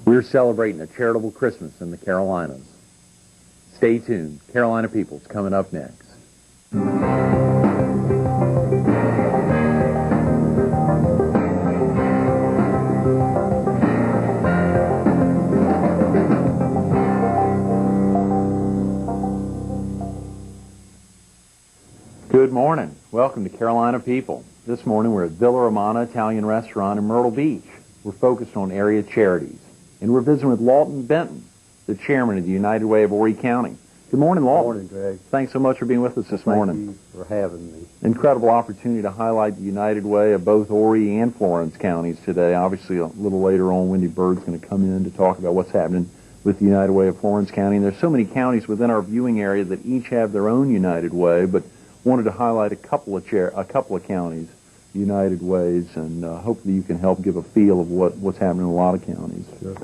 We're celebrating a charitable Christmas in the Carolinas. Stay tuned. Carolina People's coming up next. Good morning. Welcome to Carolina People. This morning we're at Villa Romana Italian Restaurant in Myrtle Beach. We're focused on area charities. And we're visiting with Lawton Benton, the chairman of the United Way of Horry County. Good morning, Lawton. Good morning, Greg. Thanks so much for being with us this morning. Thank you for having me. Incredible opportunity to highlight the United Way of both Horry and Florence counties today. Obviously, a little later on, Wendy Bird's going to come in to talk about what's happening with the United Way of Florence County. And there's so many counties within our viewing area that each have their own United Way, but wanted to highlight a couple of counties, United Ways, and hopefully you can help give a feel of what's happening in a lot of counties. Sure.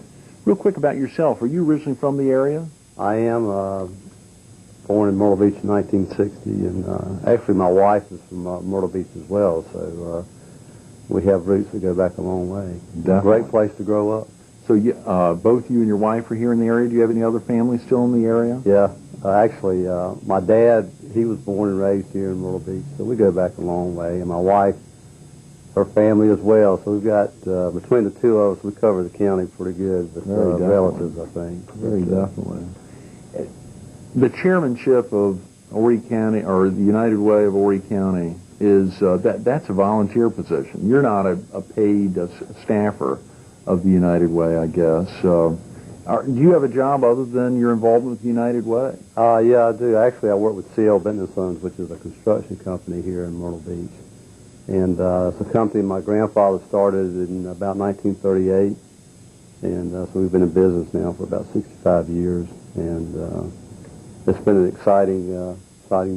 Real quick about yourself. Are you originally from the area? I am born in Myrtle Beach in 1960, and actually my wife is from Myrtle Beach as well, so we have roots that go back a long way. Definitely. Great place to grow up. So both you and your wife are here in the area. Do you have any other family still in the area? Yeah. Actually, my dad, he was born and raised here in Myrtle Beach, so we go back a long way. And my wife, her family as well. So we've got, between the two of us, we cover the county pretty good with relatives, I think. Very definitely. The chairmanship of Horry County, or the United Way of Horry County, is that's a volunteer position. You're not a paid staffer of the United Way, I guess. Do you have a job other than your involvement with the United Way? Yeah, I do. Actually, I work with Lawton Benton Wendy, which is a construction company here in Myrtle Beach. And it's a company my grandfather started in about 1938. And so we've been in business now for about 65 years. And it's been an exciting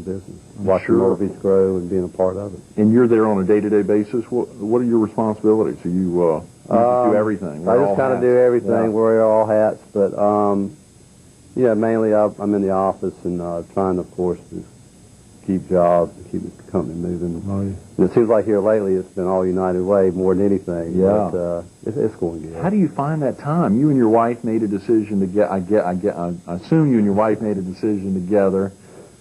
business. Watching Myrtle Beach grow and being a part of it. And you're there on a day-to-day basis. What are your responsibilities? Are you do everything? I just kind of do everything. Yeah. Wear all hats, but yeah, mainly I'm in the office and trying, of course, to keep jobs and keep the company moving. Oh, yeah. And it seems like here lately it's been all United Way more than anything. Yeah, but, it's going good. How do you find that time? You and your wife made a decision to I assume you and your wife made a decision together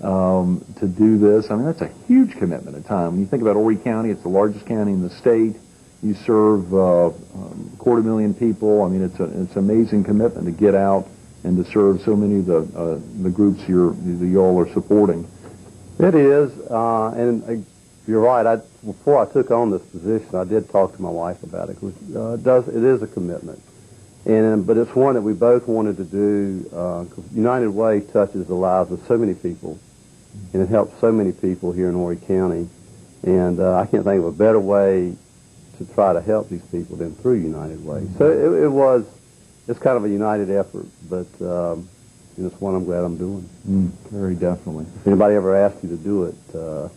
to do this. I mean, that's a huge commitment of time. When you think about Horry County, it's the largest county in the state. You serve 250,000 people. I mean, it's an amazing commitment to get out and to serve so many of the groups y'all are supporting. It is, and you're right. Before I took on this position, I did talk to my wife about it. It is a commitment, but it's one that we both wanted to do. 'Cause United Way touches the lives of so many people, and it helps so many people here in Horry County. And I can't think of a better way to try to help these people than through United Way. So it's kind of a united effort, but it's one I'm glad I'm doing. Very definitely. If anybody ever asks you to do it, you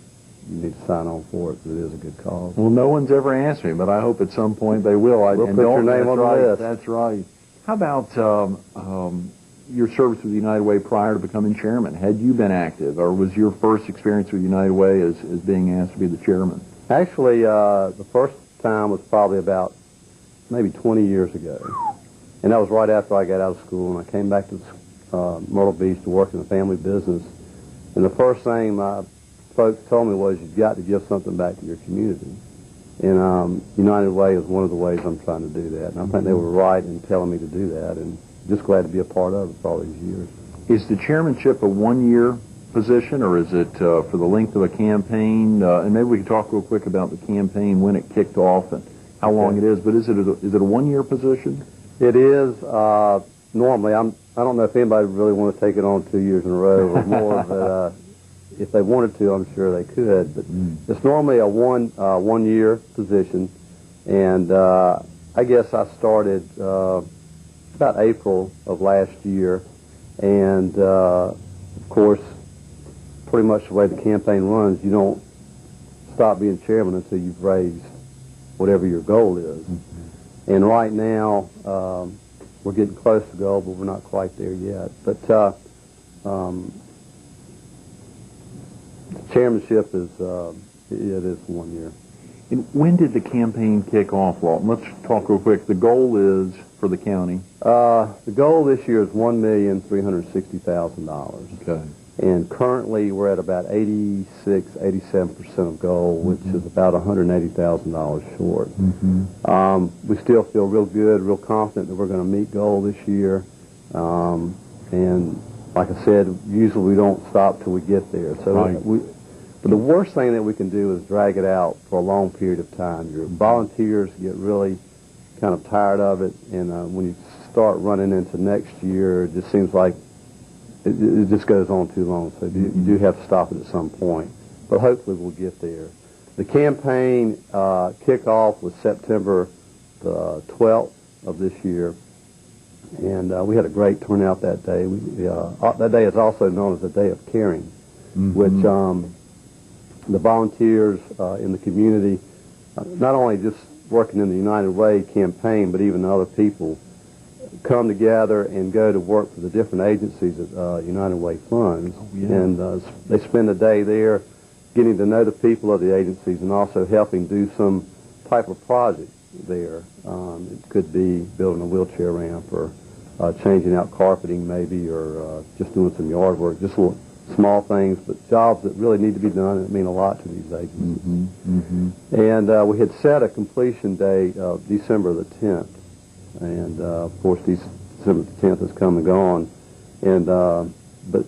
need to sign on for it because it is a good cause. Well, no one's ever asked me, but I hope at some point they will. We'll put your name on the list. That's right. How about your service with the United Way prior to becoming chairman? Had you been active, or was your first experience with United Way as being asked to be the chairman? Actually, the first time was probably about maybe 20 years ago. And that was right after I got out of school, and I came back to Myrtle Beach to work in the family business. And the first thing my folks told me was, you've got to give something back to your community. And United Way is one of the ways I'm trying to do that. And I think they were right in telling me to do that, and just glad to be a part of it for all these years. Is the chairmanship a one-year position, or is it for the length of a campaign? And maybe we can talk real quick about the campaign, when it kicked off and how long it is. But is it a one-year position? It is. Normally, I don't know if anybody really want to take it on 2 years in a row or more, but if they wanted to, I'm sure they could. But it's normally a one-year position, and I guess I started about April of last year, and of course, pretty much the way the campaign runs, you don't stop being chairman until you've raised whatever your goal is. And right now, we're getting close to goal, but we're not quite there yet. But chairmanship is 1 year. And when did the campaign kick off, Lawton? Let's talk real quick. The goal is for the county. The goal this year is $1,360,000. Okay. And currently we're at about 87% of goal, which is about $180,000 short. We still feel real good, real confident that we're going to meet goal this year. And like I said, usually we don't stop till we get there. So but the worst thing that we can do is drag it out for a long period of time. Your volunteers get really kind of tired of it, and when you start running into next year, it just seems like it just goes on too long. So you do have to stop it at some point. But hopefully we'll get there. The campaign kickoff was September the 12th of this year, and we had a great turnout that day. That day is also known as the Day of Caring, which the volunteers in the community, not only just working in the United Way campaign, but even other people, come together and go to work for the different agencies that United Way funds. And they spend a day there getting to know the people of the agencies and also helping do some type of project there. It could be building a wheelchair ramp or changing out carpeting maybe, or just doing some yard work, just little small things, but jobs that really need to be done that mean a lot to these agencies. And we had set a completion date of December the 10th. And of course, December the 10th has come and gone. And but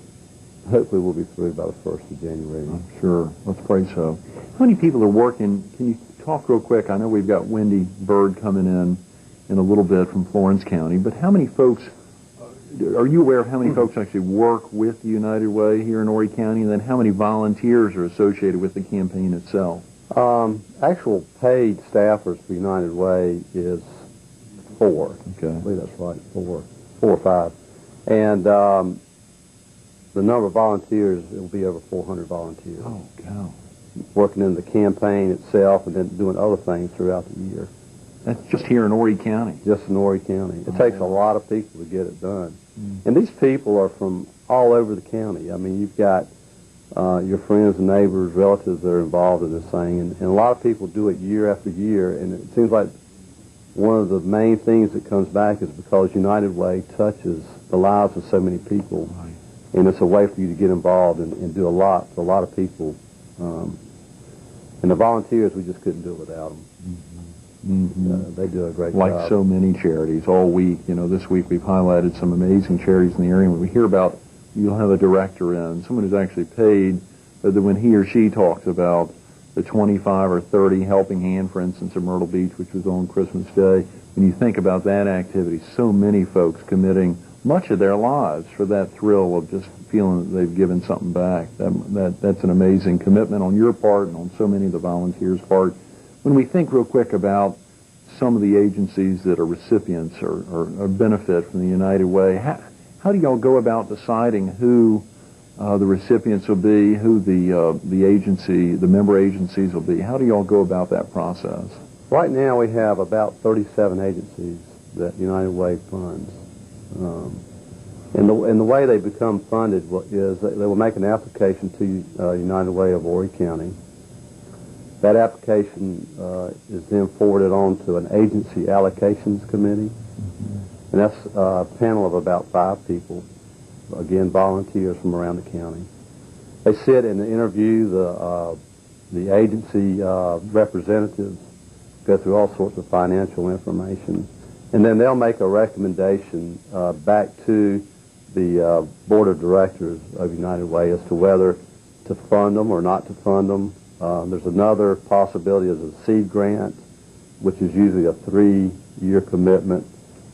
hopefully we'll be through by the 1st of January. I'm sure. Let's pray so. How many people are working? Can you talk real quick? I know we've got Wendy Bird coming in a little bit from Florence County, but how many folks, are you aware of how many folks actually work with the United Way here in Horry County, and then how many volunteers are associated with the campaign itself? Actual paid staffers for United Way is 4. Okay. I believe that's right, 4 or 5. And the number of volunteers, it will be over 400 volunteers. Oh, God. Working in the campaign itself and then doing other things throughout the year. That's just here in Horry County. Just in Horry County. It takes a lot of people to get it done. And these people are from all over the county. I mean, you've got your friends and neighbors, relatives that are involved in this thing. And a lot of people do it year after year. And it seems like one of the main things that comes back is because United Way touches the lives of so many people. Right. And it's a way for you to get involved and do a lot for a lot of people. And the volunteers, we just couldn't do it without them. They do a great job. Like so many charities all week. You know, this week we've highlighted some amazing charities in the area. When we hear about, you'll have a director in, someone who's actually paid, but when he or she talks about the 25 or 30 helping hand, for instance, at Myrtle Beach, which was on Christmas Day, when you think about that activity, so many folks committing much of their lives for that thrill of just feeling that they've given something back. That's an amazing commitment on your part and on so many of the volunteers' part. When we think real quick about some of the agencies that are recipients or benefit from the United Way, how do y'all go about deciding who the recipients will be, who the member agencies will be? How do y'all go about that process? Right now we have about 37 agencies that United Way funds. And the way they become funded is they will make an application to United Way of Horry County. That application is then forwarded on to an agency allocations committee. And that's a panel of about 5 people, again, volunteers from around the county. They sit and interview the agency representatives, go through all sorts of financial information, and then they'll make a recommendation back to the board of directors of United Way as to whether to fund them or not to fund them. There's another possibility as a seed grant, which is usually a 3-year commitment.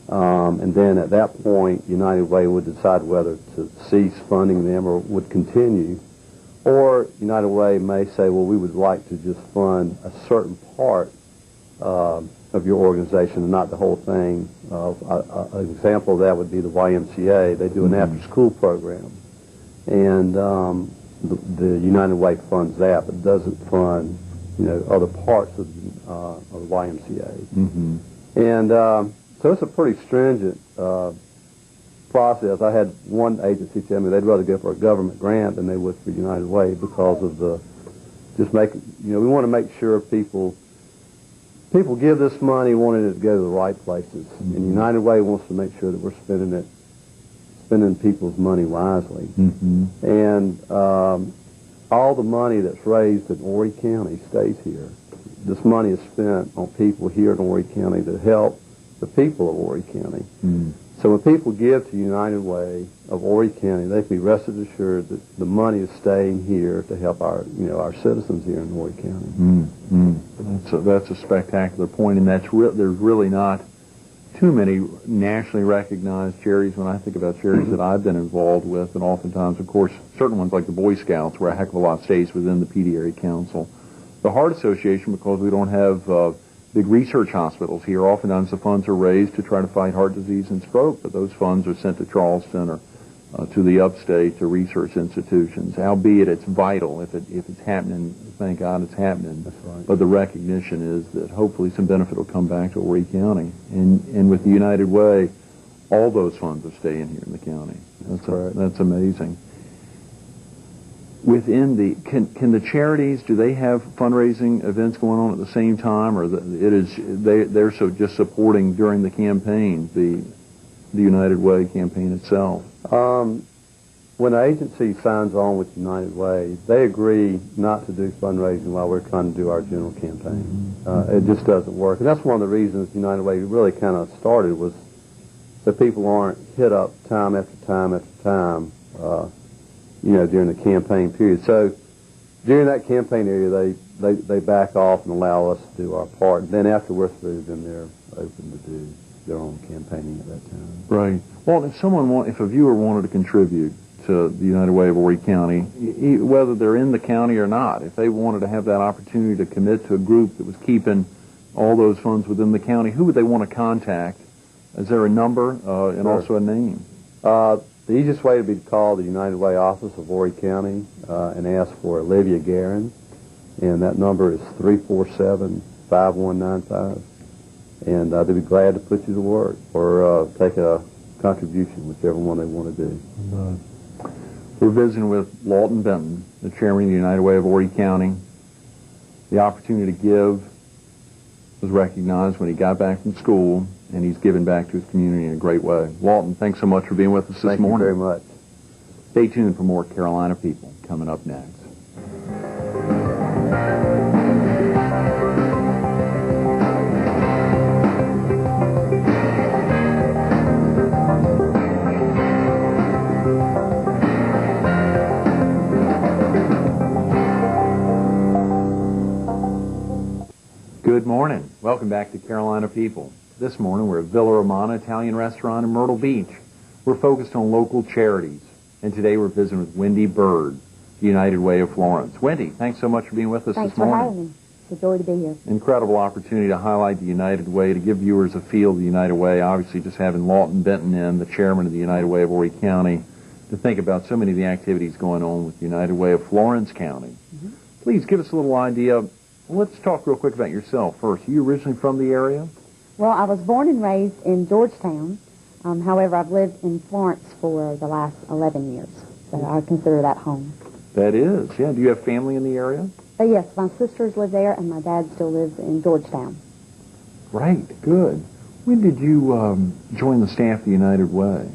And then at that point, United Way would decide whether to cease funding them or would continue. Or United Way may say, well, we would like to just fund a certain part of your organization and not the whole thing. An example of that would be the YMCA. They do an after-school program. And the United Way funds that, but doesn't fund, other parts of the YMCA. And so it's a pretty stringent process. I had one agency tell me they'd rather go for a government grant than they would for United Way because of we want to make sure people people give this money wanting it to go to the right places, and United Way wants to make sure that we're spending people's money wisely. And all the money that's raised in Horry County stays here. This money is spent on people here in Horry County to help the people of Horry County. So when people give to United Way of Horry County, they can be rested assured that the money is staying here to help our citizens here in Horry County. That's a spectacular point, and there's really not too many nationally recognized charities when I think about charities that I've been involved with, and oftentimes, of course, certain ones like the Boy Scouts, where a heck of a lot stays within the PD Area Council. The Heart Association, because we don't have big research hospitals here, oftentimes the funds are raised to try to fight heart disease and stroke, but those funds are sent to Charleston or to the upstate to research institutions. Albeit it's vital if it's happening. Thank God it's happening. That's right. But the recognition is that hopefully some benefit will come back to Horry County, and with the United Way, all those funds are staying here in the county. That's amazing. Within can the charities, do they have fundraising events going on at the same time, or they're so just supporting during the campaign, the United Way campaign itself? When the agency signs on with United Way, they agree not to do fundraising while we're trying to do our general campaign. It just doesn't work, and that's one of the reasons United Way really kind of started, was that people aren't hit up time after time after time, during the campaign period. So during that campaign area, they back off and allow us to do our part. And then after we're through, then they're open to do their own campaigning at that time. Right. Well, if a viewer wanted to contribute to the United Way of Horry County, whether they're in the county or not, if they wanted to have that opportunity to commit to a group that was keeping all those funds within the county, who would they want to contact? Is there a number and also a name? The easiest way would be to call the United Way office of Horry County and ask for Olivia Guerin, and that number is 347-5195, and they'd be glad to put you to work or take a contribution, whichever one they want to do. We're visiting with Lawton Benton, the chairman of the United Way of Horry County. The opportunity to give was recognized when he got back from school, and he's given back to his community in a great way. Lawton, thanks so much for being with us this morning. Thank you very much. Stay tuned for more Carolina People coming up next. Good morning. Welcome back to Carolina People. This morning we're at Villa Romana Italian Restaurant in Myrtle Beach. We're focused on local charities, and today we're visiting with Wendy Bird, the United Way of Florence. Wendy, thanks so much for being with us this morning. Thanks for having me. It's a joy to be here. Incredible opportunity to highlight the United Way, to give viewers a feel of the United Way. Obviously, just having Lawton Benton in, the chairman of the United Way of Horry County, to think about so many of the activities going on with the United Way of Florence County. Please give us a little idea. Let's talk real quick about yourself first. Are you originally from the area? Well, I was born and raised in Georgetown. However, I've lived in Florence for the last 11 years, so I consider that home. That is, yeah. Do you have family in the area? Yes, my sisters live there, and my dad still lives in Georgetown. Right, good. When did you join the staff of the United Way?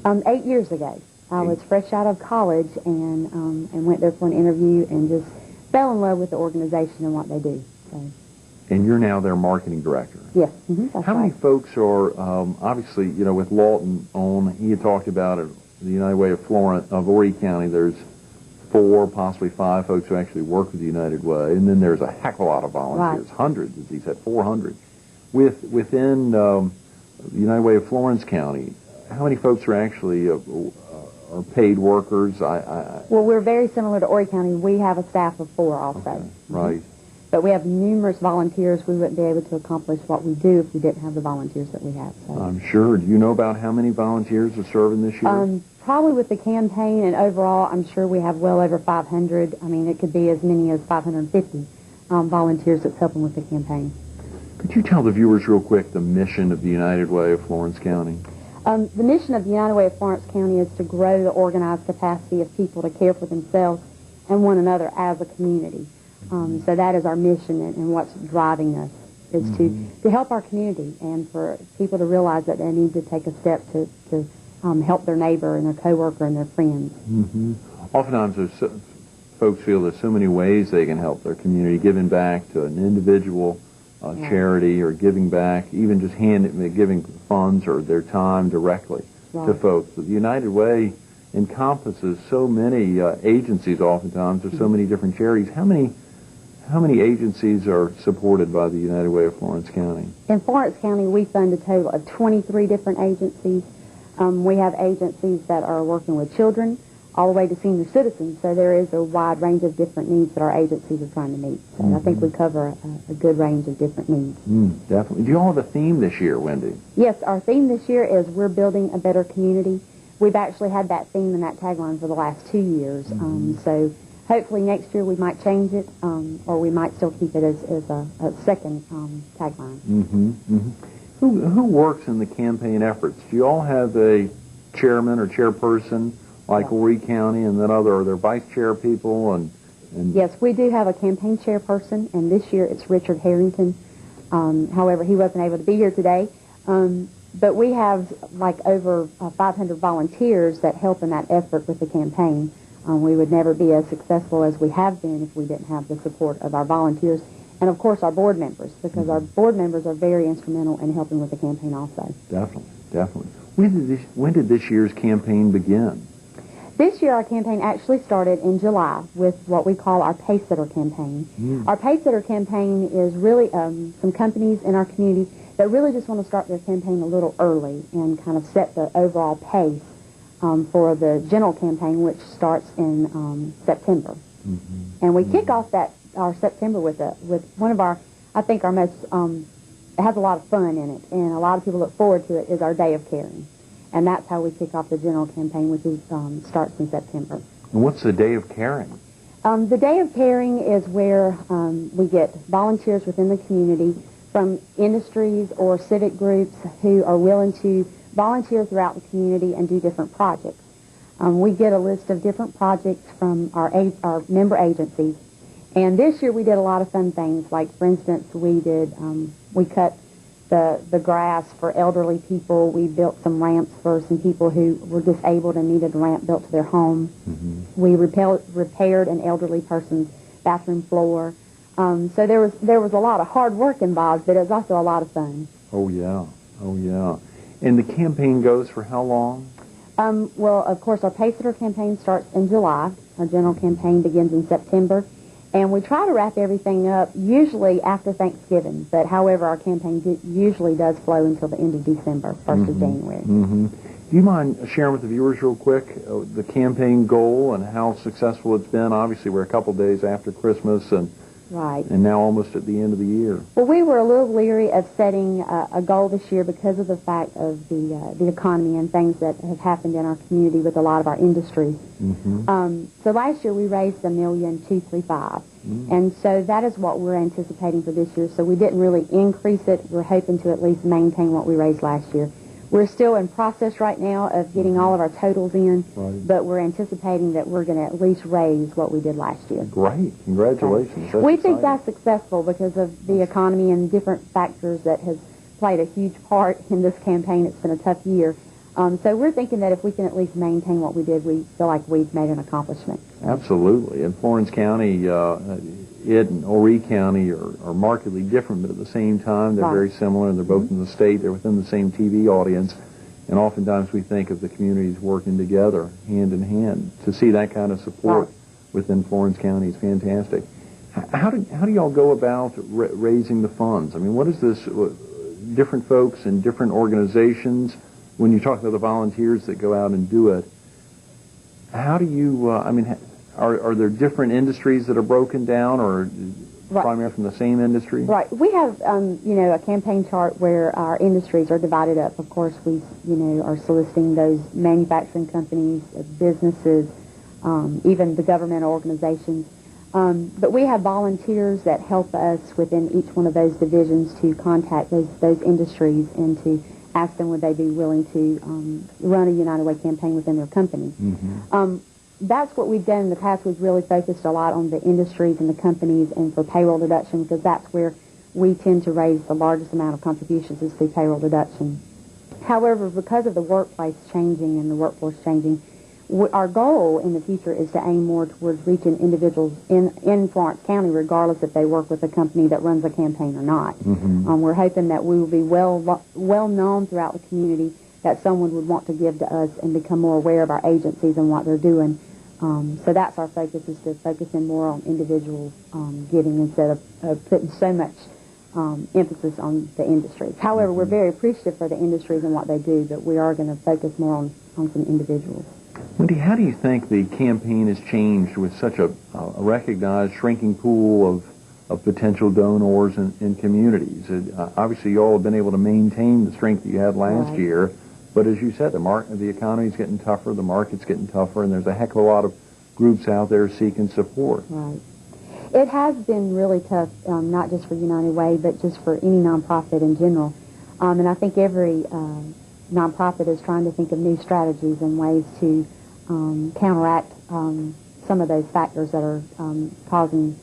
8 years ago. I was fresh out of college and went there for an interview and just fell in love with the organization and what they do. So. And you're now their marketing director. Yes, that's How many folks are, obviously, with Lawton on, he had talked about it, the United Way of Florence, of Horry County, there's 4, possibly 5 folks who actually work with the United Way, and then there's a heck of a lot of volunteers, hundreds, as he said, 400. Within the United Way of Florence County, how many folks are actually are paid workers? Well, we're very similar to Horry County. We have a staff of 4 also. Okay, right. But we have numerous volunteers. We wouldn't be able to accomplish what we do if we didn't have the volunteers that we have. So. I'm sure. Do you know about how many volunteers are serving this year? Probably with the campaign and overall, I'm sure we have well over 500. I mean, it could be as many as 550 volunteers that's helping with the campaign. Could you tell the viewers real quick the mission of the United Way of Florence County? The mission of the United Way of Florence County is to grow the organized capacity of people to care for themselves and one another as a community. So that is our mission and what's driving us is to help our community and for people to realize that they need to take a step to help their neighbor and their coworker and their friends. Oftentimes folks feel there's so many ways they can help their community, giving back to an individual charity or giving back, even just giving funds or their time directly to folks. But the United Way encompasses so many agencies oftentimes. There's so many different charities. How many agencies are supported by the United Way of Florence County? In Florence County, we fund a total of 23 different agencies. We have agencies that are working with children all the way to senior citizens, so there is a wide range of different needs that our agencies are trying to meet. So I think we cover a good range of different needs. Definitely. Do you all have a theme this year, Wendy? Yes, our theme this year is We're Building a Better Community. We've actually had that theme and that tagline for the last 2 years, so hopefully next year we might change it, or we might still keep it as a second tagline. Who works in the campaign efforts? Do you all have a chairman or chairperson like Horry County, and then are there vice chair people? And Yes, we do have a campaign chairperson, and this year it's Richard Harrington. However, he wasn't able to be here today. But we have like over 500 volunteers that help in that effort with the campaign. We would never be as successful as we have been if we didn't have the support of our volunteers and, of course, our board members, because our board members are very instrumental in helping with the campaign also. Definitely. When did this year's campaign begin? This year, our campaign actually started in July with what we call our Pace-Sitter campaign. Our Pace-Sitter campaign is really some companies in our community that really just want to start their campaign a little early and kind of set the overall pace for the general campaign, which starts in September. And we kick off our September with one of our, I think our most, it has a lot of fun in it, and a lot of people look forward to it, is our Day of Caring. And that's how we kick off the general campaign, which starts in September. And what's the Day of Caring? The Day of Caring is where we get volunteers within the community from industries or civic groups who are willing to volunteer throughout the community and do different projects. We get a list of different projects from our member agencies. And this year we did a lot of fun things. Like, for instance, we cut the grass for elderly people. We built some ramps for some people who were disabled and needed a ramp built to their home. We repaired an elderly person's bathroom floor. So there was a lot of hard work involved, but it was also a lot of fun. Oh yeah. And the campaign goes for how long? Well, of course, our Pace-Sitter campaign starts in July. Our general campaign begins in September. And we try to wrap everything up usually after Thanksgiving. But, however, our campaign usually does flow until the end of December, 1st of January. Do you mind sharing with the viewers real quick the campaign goal and how successful it's been? Obviously, we're a couple days after Christmas and now almost at the end of the year. Well, we were a little leery of setting a goal this year because of the fact of the economy and things that have happened in our community with a lot of our industries. So last year we raised $1,235,000, and so that is what we're anticipating for this year. So we didn't really increase it. We're hoping to at least maintain what we raised last year. We're still in process right now of getting all of our totals in, but we're anticipating that we're going to at least raise what we did last year. Great. Congratulations. We think that's successful because of the economy and different factors that has played a huge part in this campaign. It's been a tough year. So we're thinking that if we can at least maintain what we did, we feel like we've made an accomplishment. Absolutely. In Florence County, it and Horry County are markedly different, but at the same time they're very similar, and they're both in the state. They're within the same TV audience, and oftentimes we think of the communities working together, hand in hand. To see that kind of support within Florence County is fantastic. How do y'all go about raising the funds? I mean, what is this? Different folks and different organizations. When you talk about the volunteers that go out and do it, how do you? Are there different industries that are broken down, or primarily from the same industry? Right. We have, a campaign chart where our industries are divided up. Of course, we, are soliciting those manufacturing companies, businesses, even the government organizations. But we have volunteers that help us within each one of those divisions to contact those industries and to ask them would they be willing to run a United Way campaign within their company. That's what we've done in the past. We've really focused a lot on the industries and the companies and for payroll deduction, because that's where we tend to raise the largest amount of contributions is through payroll deduction. However, because of the workplace changing and the workforce changing, our goal in the future is to aim more towards reaching individuals in Florence County, regardless if they work with a company that runs a campaign or not. We're hoping that we will be well known throughout the community, that someone would want to give to us and become more aware of our agencies and what they're doing. So that's our focus, is to focus in more on individual giving instead of putting so much emphasis on the industries. However, we're very appreciative for the industries and what they do, but we are going to focus more on some individuals. Wendy, how do you think the campaign has changed with such a recognized shrinking pool of potential donors in communities? Obviously, you all have been able to maintain the strength that you had last year, but as you said, the economy's getting tougher, the market's getting tougher, and there's a heck of a lot of groups out there seeking support. Right. It has been really tough, not just for United Way, but just for any nonprofit in general. And I think every nonprofit is trying to think of new strategies and ways to counteract some of those factors that are causing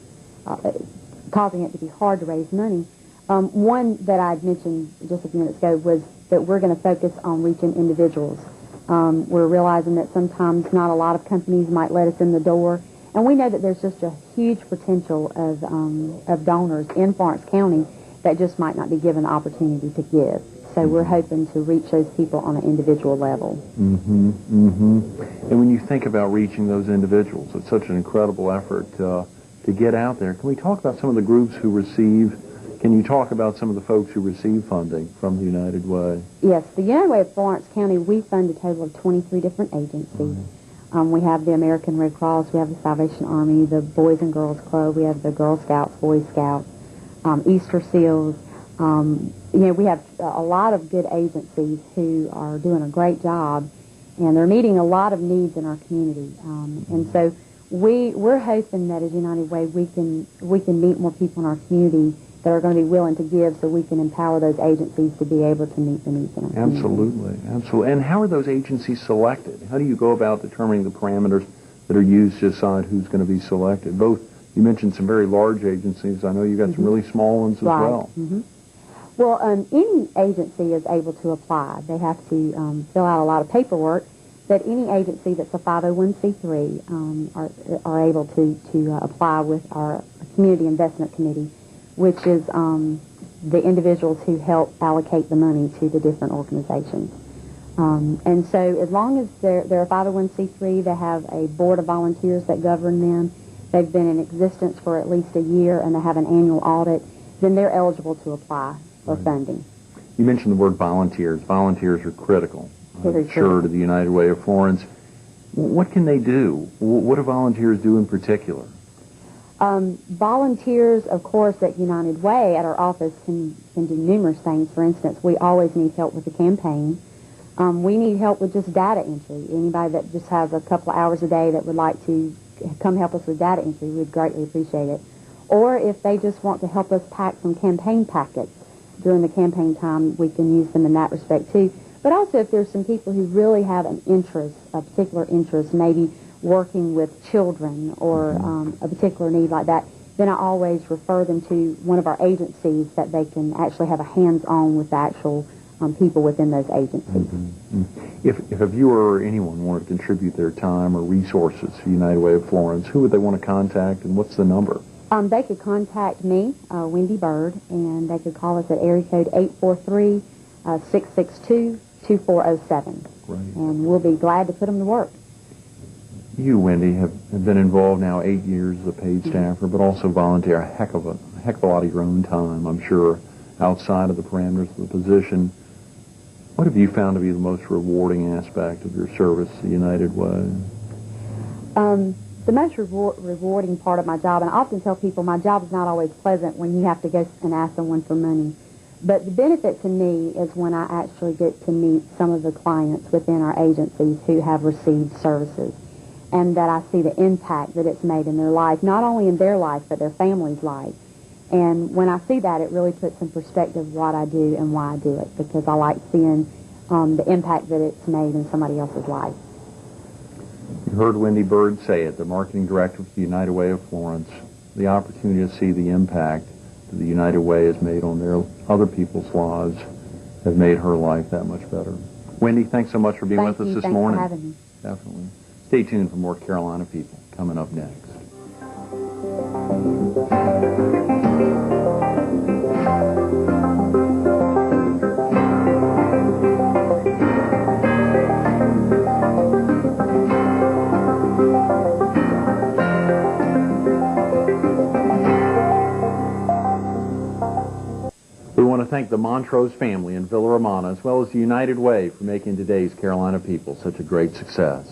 it to be hard to raise money. One that I'd mentioned just a few minutes ago was that we're going to focus on reaching individuals. We're realizing that sometimes not a lot of companies might let us in the door, and we know that there's just a huge potential of donors in Florence County that just might not be given the opportunity to give. So we're hoping to reach those people on an individual level. And when you think about reaching those individuals, it's such an incredible effort to get out there. Can we talk about some of the groups who can you talk about some of the folks who receive funding from the United Way? Yes, the United Way of Florence County, we fund a total of 23 different agencies. We have the American Red Cross, we have the Salvation Army, the Boys and Girls Club, we have the Girl Scouts, Boy Scouts, Easter Seals. We have a lot of good agencies who are doing a great job, and they're meeting a lot of needs in our community. And so we're hoping that as United Way we can meet more people in our community that are going to be willing to give, so we can empower those agencies to be able to meet the needs in our community. Absolutely. And how are those agencies selected? How do you go about determining the parameters that are used to decide who's going to be selected? Both, you mentioned some very large agencies. I know you got some really small ones as well. Well, any agency is able to apply. They have to fill out a lot of paperwork, but any agency that's a 501c3 are able to apply with our Community Investment Committee, which is the individuals who help allocate the money to the different organizations. And so as long as they're a 501c3, they have a board of volunteers that govern them, they've been in existence for at least a year, and they have an annual audit, then they're eligible to apply for funding. You mentioned the word volunteers. Volunteers are critical, Sure, to the United Way of Florence. What can they do? What do volunteers do in particular? Volunteers, of course, at United Way, at our office, can do numerous things. For instance, we always need help with the campaign. We need help with just data entry. Anybody that just has a couple of hours a day that would like to come help us with data entry, we'd greatly appreciate it. Or if they just want to help us pack some campaign packets during the campaign time, we can use them in that respect too. But also if there's some people who really have an interest, a particular interest, maybe working with children or a particular need like that, then I always refer them to one of our agencies that they can actually have a hands-on with the actual people within those agencies. If a viewer or anyone wanted to contribute their time or resources to United Way of Florence, who would they want to contact, and what's the number? They could contact me, Wendy Bird, and they could call us at area code 843-662-2407. Great. And we'll be glad to put them to work. You, Wendy, have been involved now 8 years as a paid staffer, but also volunteer a heck of a lot of your own time, I'm sure, outside of the parameters of the position. What have you found to be the most rewarding aspect of your service to United Way? The most rewarding part of my job, and I often tell people my job is not always pleasant when you have to go and ask someone for money, but the benefit to me is when I actually get to meet some of the clients within our agencies who have received services, and that I see the impact that it's made in their life, not only in their life, but their family's life. And when I see that, it really puts in perspective what I do and why I do it, because I like seeing the impact that it's made in somebody else's life. You heard Wendy Bird say it, the marketing director for the United Way of Florence, the opportunity to see the impact the United Way has made on their other people's lives have made her life that much better. Wendy, thanks so much for being with us this morning. Thanks for having me. Definitely. Stay tuned for more Carolina People coming up next. We want to thank the Montrose family in Villa Romana, as well as the United Way, for making today's Carolina People such a great success.